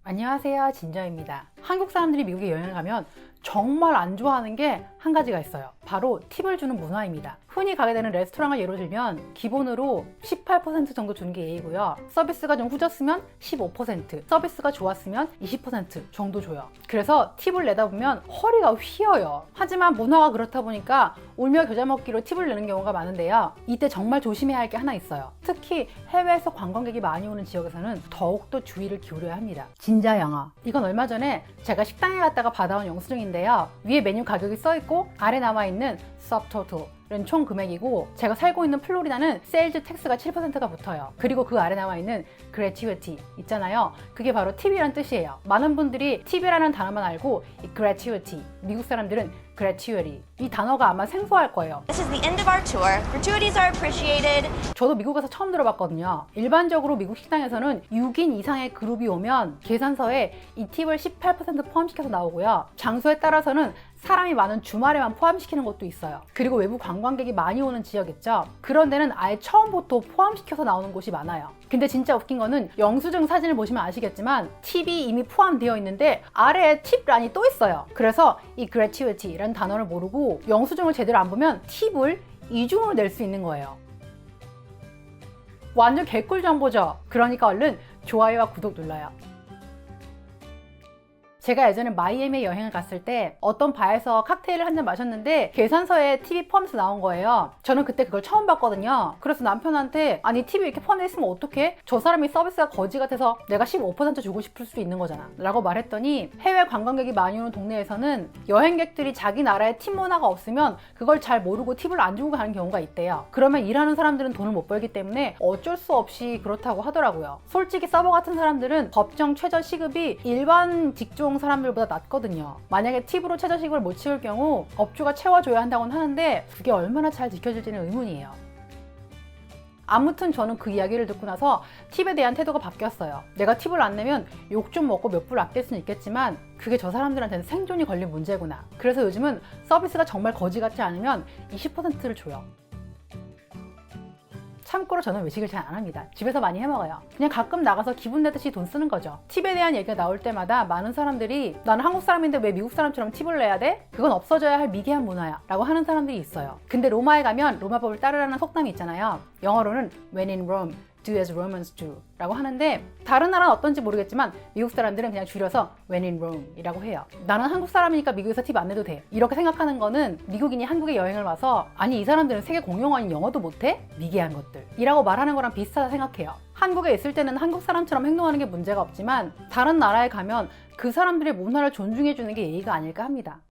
안녕하세요, 진저입니다. 한국 사람들이 미국에 여행을 가면 정말 안 좋아하는 게 한 가지가 있어요. 바로 팁을 주는 문화입니다. 흔히 가게 되는 레스토랑을 예로 들면 기본으로 18% 정도 주는 게 예의고요. 서비스가 좀 후졌으면 15%, 서비스가 좋았으면 20% 정도 줘요. 그래서 팁을 내다 보면 허리가 휘어요. 하지만 문화가 그렇다 보니까 울며 겨자 먹기로 팁을 내는 경우가 많은데요. 이때 정말 조심해야 할 게 하나 있어요. 특히 해외에서 관광객이 많이 오는 지역에서는 더욱더 주의를 기울여야 합니다. 진짜 영어. 이건 얼마 전에 제가 식당에 갔다가 받아온 영수증인데요. 위에 메뉴 가격이 써있고 아래 남아있는 subtotal은 총 금액이고, 제가 살고 있는 플로리다는 세일즈 텍스가 7%가 붙어요. 그리고 그 아래 남아있는 gratuity 있잖아요. 그게 바로 팁이란 뜻이에요. 많은 분들이 팁이라는 단어만 알고 이 gratuity, 미국 사람들은 gratuity 이 단어가 아마 생소할 거예요. This is the end of our tour. Gratuities are appreciated. 저도 미국에서 처음 들어봤거든요. 일반적으로 미국 식당에서는 6인 이상의 그룹이 오면 계산서에 이 팁을 18% 포함시켜서 나오고요. 장소에 따라서는 사람이 많은 주말에만 포함시키는 것도 있어요. 그리고 외부 관광객이 많이 오는 지역 있죠? 그런 데는 아예 처음부터 포함시켜서 나오는 곳이 많아요. 근데 진짜 웃긴 거는 영수증 사진을 보시면 아시겠지만 팁이 이미 포함되어 있는데 아래에 팁란이 또 있어요. 그래서 이 gratuity라는 단어를 모르고 영수증을 제대로 안 보면 팁을 이중으로 낼 수 있는 거예요. 완전 개꿀 정보죠? 그러니까 얼른 좋아요와 구독 눌러요. 제가 예전에 마이애미에 여행을 갔을 때 어떤 바에서 칵테일을 한 잔 마셨는데 계산서에 팁이 포함해서 나온 거예요. 저는 그때 그걸 처음 봤거든요. 그래서 남편한테 아니 팁이 이렇게 포함되어 있으면 어떡해? 저 사람이 서비스가 거지 같아서 내가 15% 주고 싶을 수도 있는 거잖아 라고 말했더니, 해외 관광객이 많이 오는 동네에서는 여행객들이 자기 나라에 팁 문화가 없으면 그걸 잘 모르고 팁을 안 주고 가는 경우가 있대요. 그러면 일하는 사람들은 돈을 못 벌기 때문에 어쩔 수 없이 그렇다고 하더라고요. 솔직히 서버 같은 사람들은 법정 최저 시급이 일반 직종 사람들보다 낮거든요. 만약에 팁으로 최저시급을 못 채울 경우 업주가 채워줘야 한다고는 하는데 그게 얼마나 잘 지켜질지는 의문이에요. 아무튼 저는 그 이야기를 듣고 나서 팁에 대한 태도가 바뀌었어요. 내가 팁을 안 내면 욕 좀 먹고 몇 불 아낄 수는 있겠지만 그게 저 사람들한테는 생존이 걸린 문제구나. 그래서 요즘은 서비스가 정말 거지 같지 않으면 20%를 줘요. 참고로 저는 외식을 잘 안 합니다. 집에서 많이 해먹어요. 그냥 가끔 나가서 기분 내듯이 돈 쓰는 거죠. 팁에 대한 얘기가 나올 때마다 많은 사람들이 나는 한국 사람인데 왜 미국 사람처럼 팁을 내야 돼? 그건 없어져야 할 미개한 문화야 라고 하는 사람들이 있어요. 근데 로마에 가면 로마법을 따르라는 속담이 있잖아요. 영어로는 When in Rome, do as Romans do 라고 하는데, 다른 나라는 어떤지 모르겠지만 미국 사람들은 그냥 줄여서 When in Rome 이라고 해요. 나는 한국 사람이니까 미국에서 팁 안 내도 돼 이렇게 생각하는 거는 미국인이 한국에 여행을 와서 아니 이 사람들은 세계 공용어인 영어도 못해? 미개한 것들 이라고 말하는 거랑 비슷하다 생각해요. 한국에 있을 때는 한국 사람처럼 행동하는 게 문제가 없지만 다른 나라에 가면 그 사람들의 문화를 존중해 주는 게 예의가 아닐까 합니다.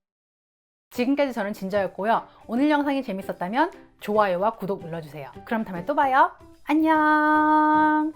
지금까지 저는 진저였고요. 오늘 영상이 재밌었다면 좋아요와 구독 눌러주세요. 그럼 다음에 또 봐요. 안녕.